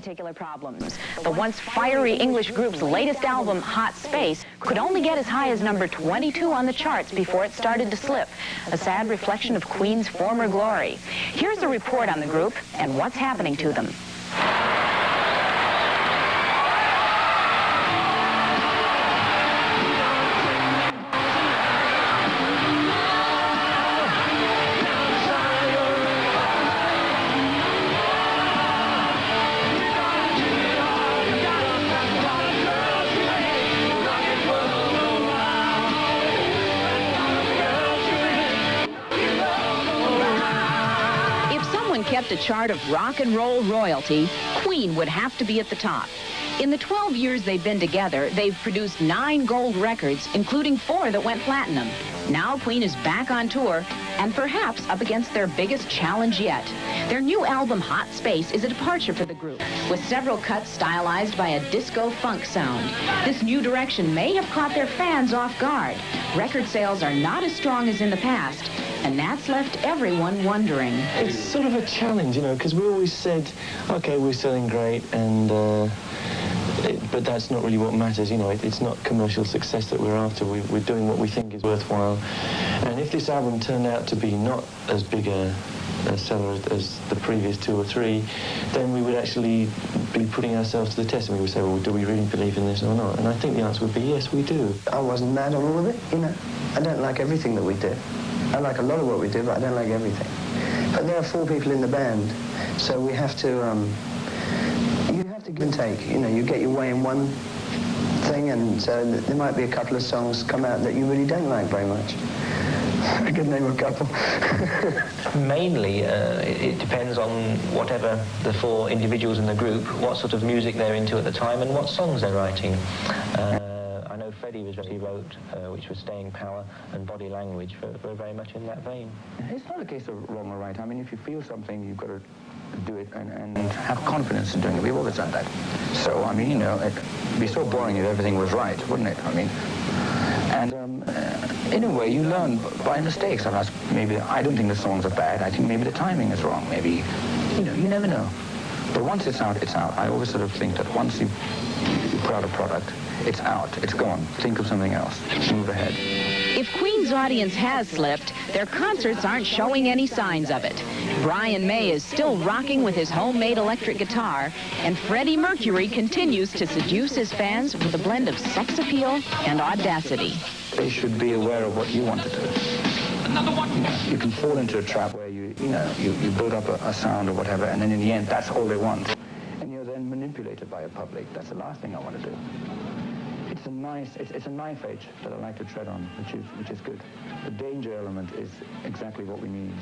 particular problems. The once fiery English group's latest album, Hot Space, could only get as high as number 22 on the charts before it started to slip, a sad reflection of Queen's former glory. Here's a report on the group and what's happening to them. Kept a chart of rock and roll royalty, Queen would have to be at the top. In the 12 years they've been together, they've produced 9 gold records, including 4 that went platinum. Now Queen is back on tour, and perhaps up against their biggest challenge yet. Their new album, Hot Space, is a departure for the group, with several cuts stylized by a disco-funk sound. This new direction may have caught their fans off guard. Record sales are not as strong as in the past, and that's left everyone wondering. It's sort of a challenge, you know, because we always said, okay, we're selling great, and but that's not really what matters, you know. It's not commercial success that we're after. We're doing what we think is worthwhile. And if this album turned out to be not as big a seller as the previous 2 or 3, then we would actually be putting ourselves to the test, and we would say, well, do we really believe in this or not? And I think the answer would be yes, we do. I wasn't mad on all of it, you know. I don't like everything that we do. I like a lot of what we do, but I don't like everything. But there are 4 people in the band, so we have to, you have to give and take. You know, you get your way in one thing, and so there might be a couple of songs come out that you really don't like very much. I could name a couple. Mainly, it depends on whatever the 4 individuals in the group, what sort of music they're into at the time and what songs they're writing. I know Freddie wrote, which was Staying Power, and Body Language were very much in that vein. It's not a case of wrong or right. I mean, if you feel something, you've got to do it and have confidence in doing it. We've always done that. So, I mean, you know, it'd be so boring if everything was right, wouldn't it? I mean, and in a way, you learn by mistakes. Maybe I don't think the songs are bad. I think maybe the timing is wrong. Maybe, you know, you never know. But once it's out, it's out. I always sort of think that once you put out a product, it's out, it's gone. Think of something else, move ahead. If Queen's audience has slipped, their concerts aren't showing any signs of it. Brian May is still rocking with his homemade electric guitar, and Freddie Mercury continues to seduce his fans with a blend of sex appeal and audacity. They should be aware of what you want to do. You can fall into a trap where you build up a sound or whatever, and then in the end, that's all they want. And you're then manipulated by a public. That's the last thing I want to do. It's a knife edge that I like to tread on, which is good. The danger element is exactly what we need.